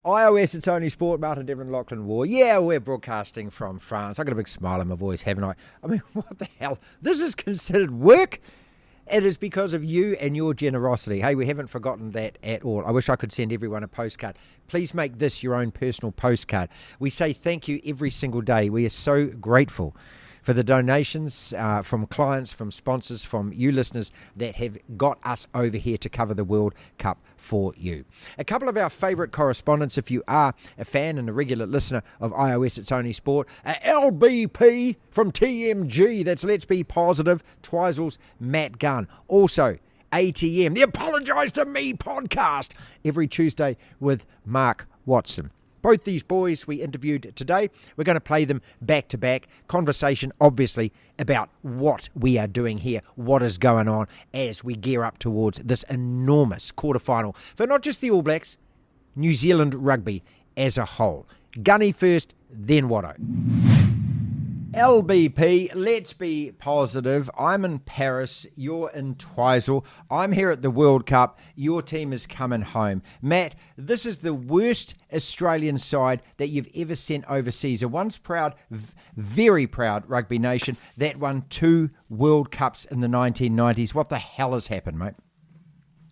iOS, it's only sport. Martin Devlin, Lachlan War. Yeah, we're broadcasting from France. I've got a big smile on my voice, haven't I? I mean, what the hell? This is considered work? It is because of you and your generosity. Hey, we haven't forgotten that at all. I wish I could send everyone a postcard. Please make this your own personal postcard. We say thank you every single day. We are so grateful for the donations from clients, from sponsors, from you listeners that have got us over here to cover the World Cup for you. A couple of our favourite correspondents, if you are a fan and a regular listener of iOS It's Only Sport, LBP from TMG, that's Let's Be Positive, Twizel's Matt Gunn. Also, ATM, the Apologise to Me podcast, every Tuesday with Mark Watson. Both these boys we interviewed today, we're going to play them back to back. Conversation, obviously, about what we are doing here, what is going on as we gear up towards this enormous quarterfinal for not just the All Blacks, New Zealand Rugby as a whole. Gunny first, then Watto. LBP, let's be positive. I'm in Paris, you're in Twizel. I'm here at the World Cup, your team is coming home. Matt, this is the worst Australian side that you've ever sent overseas. A once proud, very proud rugby nation that won 2 World Cups in the 1990s. What the hell has happened, mate?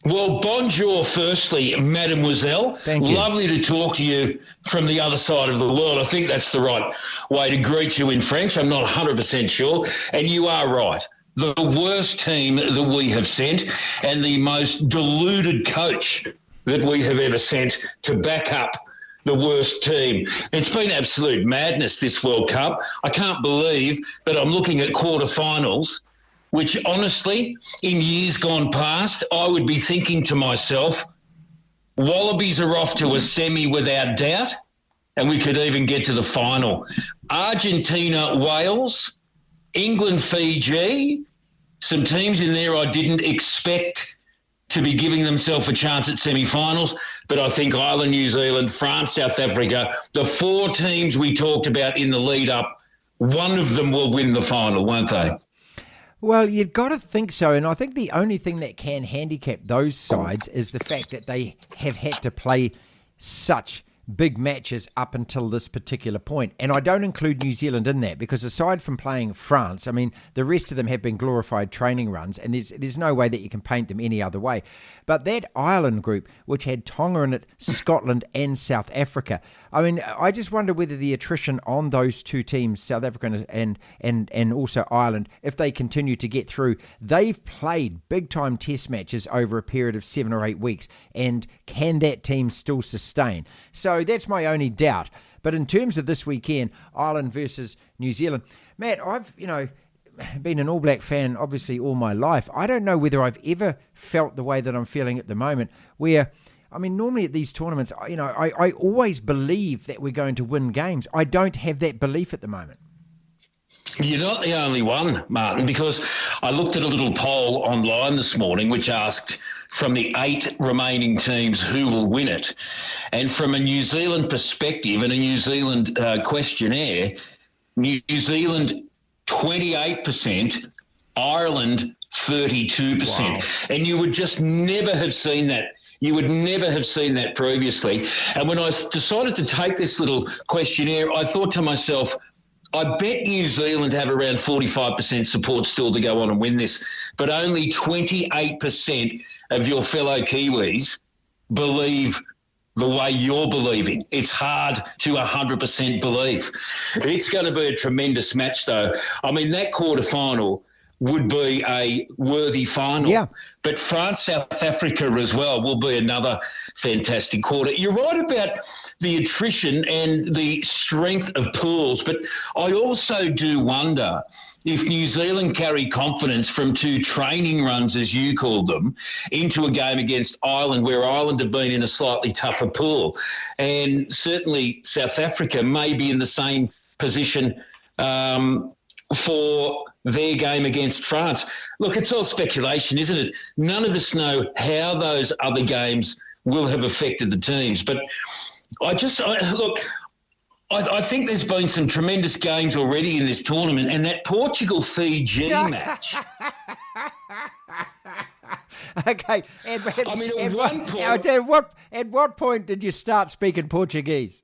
Well, bonjour, firstly, mademoiselle. Thank you. Lovely to talk to you from the other side of the world. I think that's the right way to greet you in French. I'm not 100% sure. And you are right. The worst team that we have sent and the most deluded coach that we have ever sent to back up the worst team. It's been absolute madness, this World Cup. I can't believe that I'm looking at quarterfinals, which honestly, in years gone past, I would be thinking to myself, Wallabies are off to a semi without doubt, and we could even get to the final. Argentina, Wales, England, Fiji, some teams in there I didn't expect to be giving themselves a chance at semi-finals, but I think Ireland, New Zealand, France, South Africa, the 4 teams we talked about in the lead-up, one of them will win the final, won't they? Well, you've got to think so, and I think the only thing that can handicap those sides is the fact that they have had to play such big matches up until this particular point. And I don't include New Zealand in that because aside from playing France, I mean, the rest of them have been glorified training runs and there's no way that you can paint them any other way. But that Ireland group, which had Tonga in it, Scotland and South Africa, I mean, I just wonder whether the attrition on those 2 teams, South Africa and also Ireland, if they continue to get through, they've played big-time test matches over a period of 7 or 8 weeks, and can that team still sustain? So that's my only doubt. But in terms of this weekend, Ireland versus New Zealand, Matt, I've, been an All Black fan obviously all my life. I don't know whether I've ever felt the way that I'm feeling at the moment where, I mean, normally at these tournaments, I always believe that we're going to win games. I don't have that belief at the moment. You're not the only one, Martin, because I looked at a little poll online this morning which asked from the 8 remaining teams who will win it. And from a New Zealand perspective and a New Zealand questionnaire, New Zealand 28%, Ireland 32%. Wow. And you would just never have seen that. You would never have seen that previously. And when I decided to take this little questionnaire, I thought to myself, I bet New Zealand have around 45% support still to go on and win this, but only 28% of your fellow Kiwis believe the way you're believing. It's hard to 100% believe. It's going to be a tremendous match, though. I mean, that quarterfinal would be a worthy final. Yeah. But France, South Africa as well will be another fantastic quarter. You're right about the attrition and the strength of pools, but I also do wonder if New Zealand carry confidence from 2 training runs, as you called them, into a game against Ireland, where Ireland have been in a slightly tougher pool. And certainly South Africa may be in the same position for their game against France. Look, it's all speculation, isn't it? None of us know how those other games will have affected the teams. But I think there's been some tremendous games already in this tournament, and that Portugal-Fiji match Okay. I mean, at what point did you start speaking Portuguese?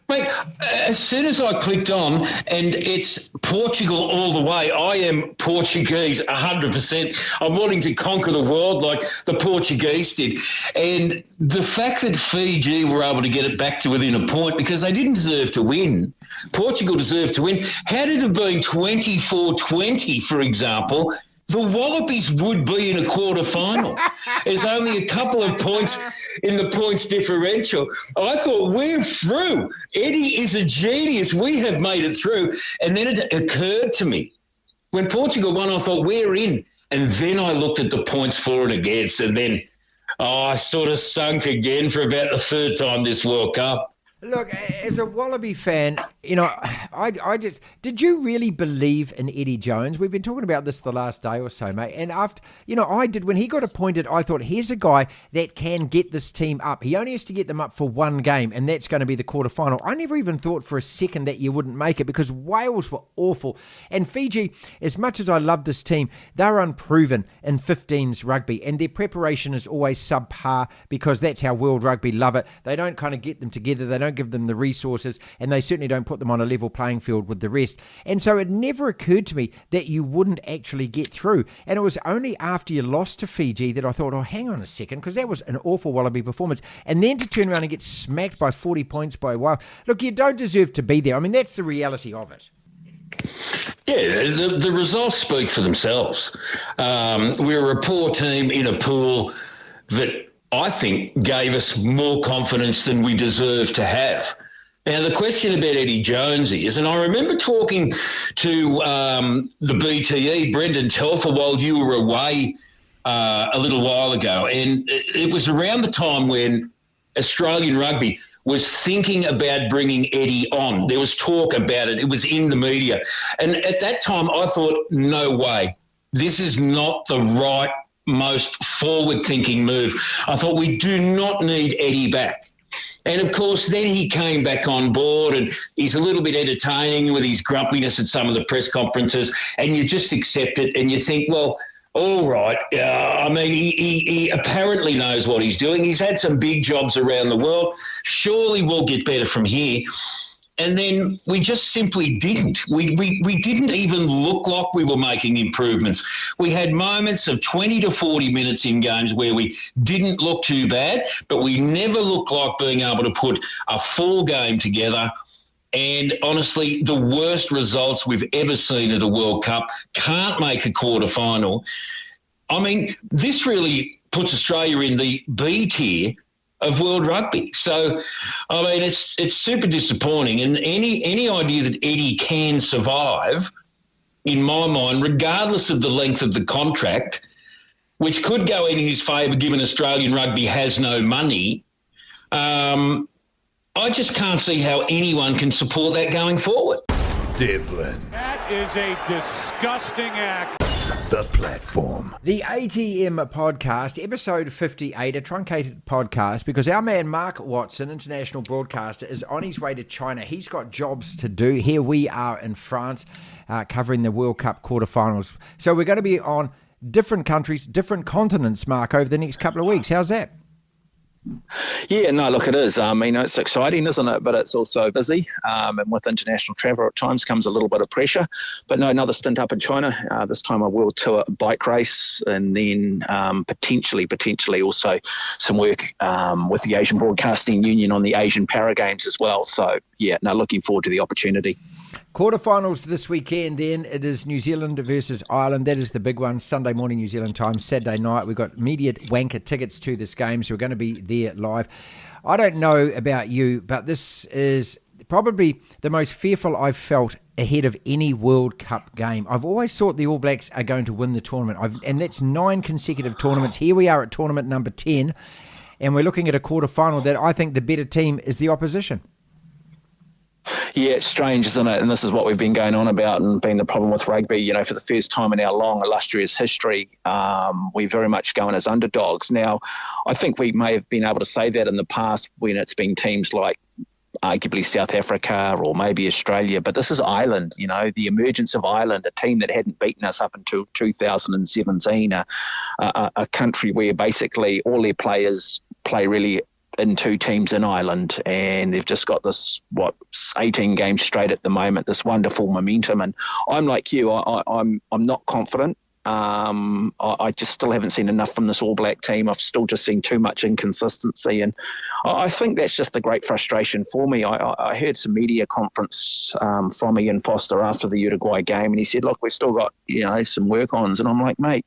Mate, as soon as I clicked on and it's Portugal all the way, I am Portuguese 100%. I'm wanting to conquer the world like the Portuguese did. And the fact that Fiji were able to get it back to within a point because they didn't deserve to win. Portugal deserved to win. Had it have been 24-20, for example, the Wallabies would be in a quarterfinal. There's only a couple of points in the points differential. I thought, we're through. Eddie is a genius. We have made it through. And then it occurred to me, when Portugal won, I thought, we're in. And then I looked at the points for and against, and then I sort of sunk again for about the third time this World Cup. Look, as a Wallaby fan, I just, did you really believe in Eddie Jones? We've been talking about this the last day or so, mate. And after, I did, when he got appointed, I thought, here's a guy that can get this team up. He only has to get them up for one game, and that's going to be the quarterfinal. I never even thought for a second that you wouldn't make it because Wales were awful. And Fiji, as much as I love this team, they're unproven in 15s rugby, and their preparation is always subpar because that's how World Rugby love it. They don't kind of get them together. They don't give them the resources, and they certainly don't put them on a level playing field with the rest. And so it never occurred to me that you wouldn't actually get through. And it was only after you lost to Fiji that I thought, oh, hang on a second, because that was an awful Wallaby performance. And then to turn around and get smacked by 40 points by Wales. Look, you don't deserve to be there. I mean, that's the reality of it. Yeah, the results speak for themselves. We were a poor team in a pool that I think gave us more confidence than we deserve to have. Now, the question about Eddie Jones is, and I remember talking to the BTE, Brendan Telfer, while you were away a little while ago, and it was around the time when Australian rugby was thinking about bringing Eddie on. There was talk about it. It was in the media. And at that time, I thought, no way. This is not the right most forward-thinking move. I thought we do not need Eddie back. And, of course, then he came back on board and he's a little bit entertaining with his grumpiness at some of the press conferences, and you just accept it and you think, well, all right. I mean, he apparently knows what he's doing. He's had some big jobs around the world. Surely we'll get better from here. And then we just simply didn't. We didn't even look like we were making improvements. We had moments of 20 to 40 minutes in games where we didn't look too bad, but we never looked like being able to put a full game together. And honestly, the worst results we've ever seen at a World Cup, can't make a quarterfinal. I mean, this really puts Australia in the B tier of World Rugby. So, I mean, it's super disappointing. And any idea that Eddie can survive, in my mind, regardless of the length of the contract, which could go in his favour given Australian rugby has no money, I just can't see how anyone can support that going forward. Devlin. That is a disgusting act. The platform. The ATM podcast, episode 58, a truncated podcast, because our man Mark Watson, international broadcaster, is on his way to China. He's got jobs to do. Here we are in France, covering the World Cup quarterfinals. So we're going to be on different countries, different continents, Mark, over the next couple of weeks. How's that? Yeah, no, look, it is. I mean, it's exciting, isn't it? But it's also busy. And with international travel at times comes a little bit of pressure. But no, another stint up in China. This time a world tour bike race, and then potentially also some work with the Asian Broadcasting Union on the Asian Para Games as well. So, yeah, no, looking forward to the opportunity. Quarterfinals this weekend then. It is New Zealand versus Ireland. That is the big one. Sunday morning New Zealand time, Saturday night. We've got media wanker tickets to this game, so we're going to be there live. I don't know about you, but this is probably the most fearful I've felt ahead of any World Cup game. I've always thought the All Blacks are going to win the tournament, and that's 9 consecutive tournaments. Here we are at tournament number 10, and we're looking at a quarterfinal that I think the better team is the opposition. Yeah, it's strange, isn't it? And this is what we've been going on about and been the problem with rugby. You know, for the first time in our long, illustrious history, we're very much going as underdogs. Now, I think we may have been able to say that in the past when it's been teams like arguably South Africa or maybe Australia, but this is Ireland, the emergence of Ireland, a team that hadn't beaten us up until 2017, a country where basically all their players play really in two teams in Ireland, and they've just got this 18 games straight at the moment, this wonderful momentum. And I'm like you, I'm not confident. I just still haven't seen enough from this All Black team. I've still just seen too much inconsistency, and I think that's just the great frustration for me. I heard some media conference from Ian Foster after the Uruguay game, and he said, look, we've still got some work-ons, and I'm like, mate,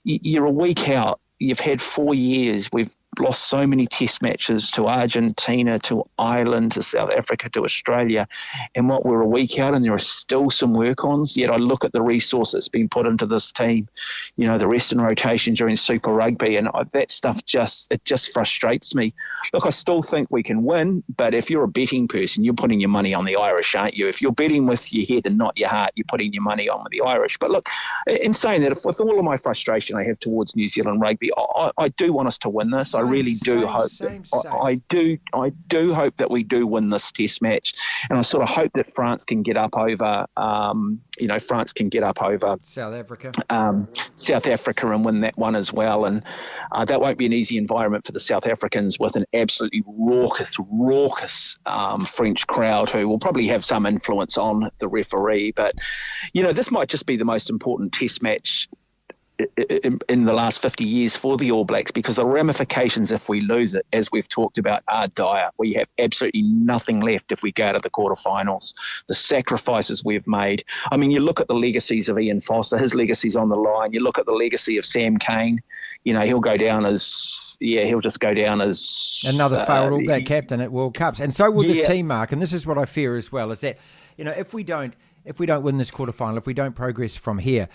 you're a week out. You've had 4 years. We've lost so many test matches to Argentina, to Ireland, to South Africa, to Australia. And we're a week out and there are still some work-ons. Yet I look at the resource that's been put into this team, the rest and rotation during Super Rugby, and that stuff just frustrates me. Look, I still think we can win, but if you're a betting person, you're putting your money on the Irish, aren't you? If you're betting with your head and not your heart, you're putting your money on with the Irish. But look, in saying that, with all of my frustration I have towards New Zealand Rugby, I do want us to win this. I really do hope. I do hope that we do win this Test match, and I sort of hope that France can get up over. France can get up over South Africa. South Africa and win that one as well, and that won't be an easy environment for the South Africans with an absolutely raucous French crowd who will probably have some influence on the referee. But this might just be the most important Test match in the last 50 years for the All Blacks, because the ramifications if we lose it, as we've talked about, are dire. We have absolutely nothing left if we go to the quarterfinals. The sacrifices we've made. I mean, you look at the legacies of Ian Foster, his legacy's on the line. You look at the legacy of Sam Cane, he'll go down as... Yeah, he'll just go down as... another failed All Black captain at World Cups. And so will the team, Mark. And this is what I fear as well, is that, if we don't win this quarterfinal, if we don't progress from here,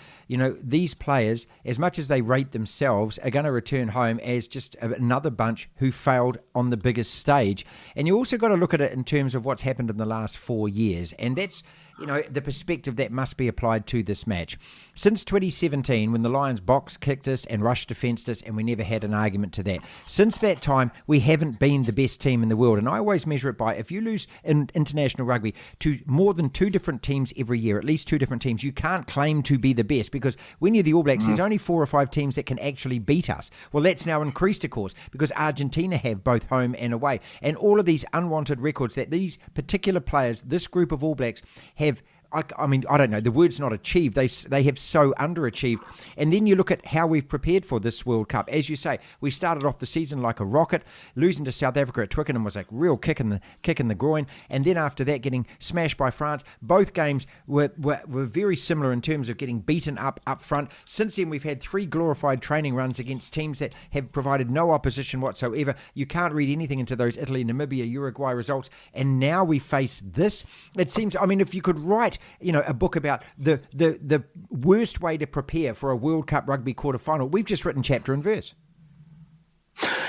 these players, as much as they rate themselves, are going to return home as just another bunch who failed on the biggest stage. And you also got to look at it in terms of what's happened in the last 4 years. And that's, the perspective that must be applied to this match. Since 2017, when the Lions box kicked us and rush defensed us, and we never had an argument to that. Since that time, we haven't been the best team in the world. And I always measure it by, if you lose in international rugby to more than two different teams every year, at least two different teams, you can't claim to be the best, because when you're the All Blacks, there's only 4 or 5 teams that can actually beat us. Well, that's now increased, of course, because Argentina have both home and away. And all of these unwanted records that these particular players, this group of All Blacks, have, I mean, I don't know, the word's not achieved. They have so underachieved. And then you look at how we've prepared for this World Cup. As you say, we started off the season like a rocket. Losing to South Africa at Twickenham was a real kick in the groin. And then after that, getting smashed by France. Both games were very similar in terms of getting beaten up front. Since then, we've had 3 glorified training runs against teams that have provided no opposition whatsoever. You can't read anything into those Italy, Namibia, Uruguay results. And now we face this. It seems, I mean, if you could write a book about the worst way to prepare for a World Cup rugby quarterfinal, we've just written chapter and verse.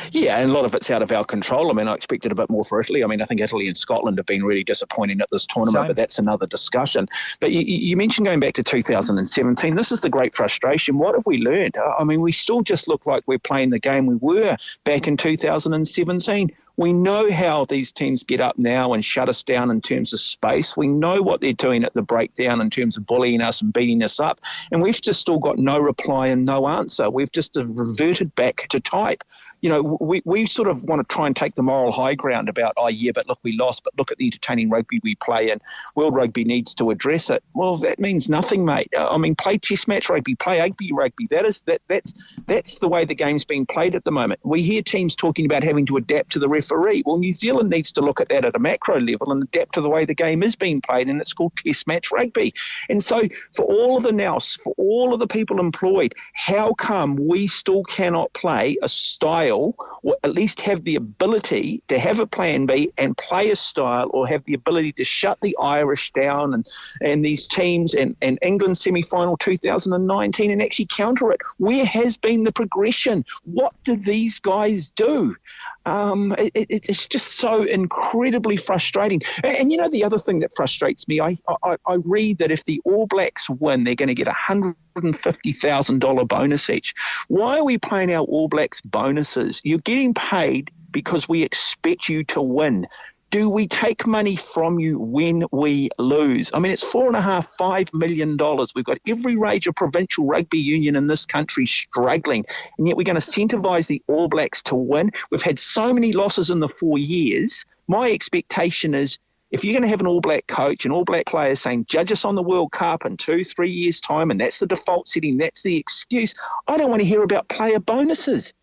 Yeah, and a lot of it's out of our control. I mean, I expected a bit more for Italy. I mean, I think Italy and Scotland have been really disappointing at this tournament, but that's another discussion. But you mentioned going back to 2017. This is the great frustration. What have we learned? I mean, we still just look like we're playing the game we were back in 2017. We know how these teams get up now and shut us down in terms of space. We know what they're doing at the breakdown in terms of bullying us and beating us up. And we've just still got no reply and no answer. We've just reverted back to type. We sort of want to try and take the moral high ground about, but look, we lost, but look at the entertaining rugby we play, and World Rugby needs to address it. Well, that means nothing, mate. I mean, play Test match rugby, play Rugby rugby. That's the way the game's being played at the moment. We hear teams talking about having to adapt to the referee. Well, New Zealand needs to look at that at a macro level and adapt to the way the game is being played, and it's called Test match rugby. And so for all of the nous, for all of the people employed, how come we still cannot play a style, or at least have the ability to have a plan B and play a style, or have the ability to shut the Irish down and these teams and England semi-final 2019 and actually counter it? Where has been the progression? What do these guys do? It's just so incredibly frustrating. And the other thing that frustrates me, I read that if the All Blacks win, they're going to get $150,000 bonus each. Why are we paying our All Blacks bonuses? You're getting paid because we expect you to win. do we take money from you when we lose? I mean, it's $4.5 million. We've got every major provincial rugby union in this country struggling, and yet we're going to incentivise the All Blacks to win. We've had so many losses in the 4 years. My expectation is, if you're going to have an All Black coach and All Black players saying, judge us on the World Cup in 2-3 years' time, and that's the default setting, that's the excuse, I don't want to hear about player bonuses.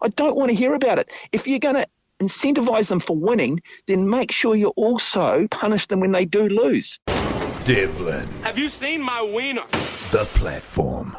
I don't want to hear about it. If you're going to incentivise them for winning, then make sure you also punish them when they do lose. Devlin. Have you seen my wiener? The Platform.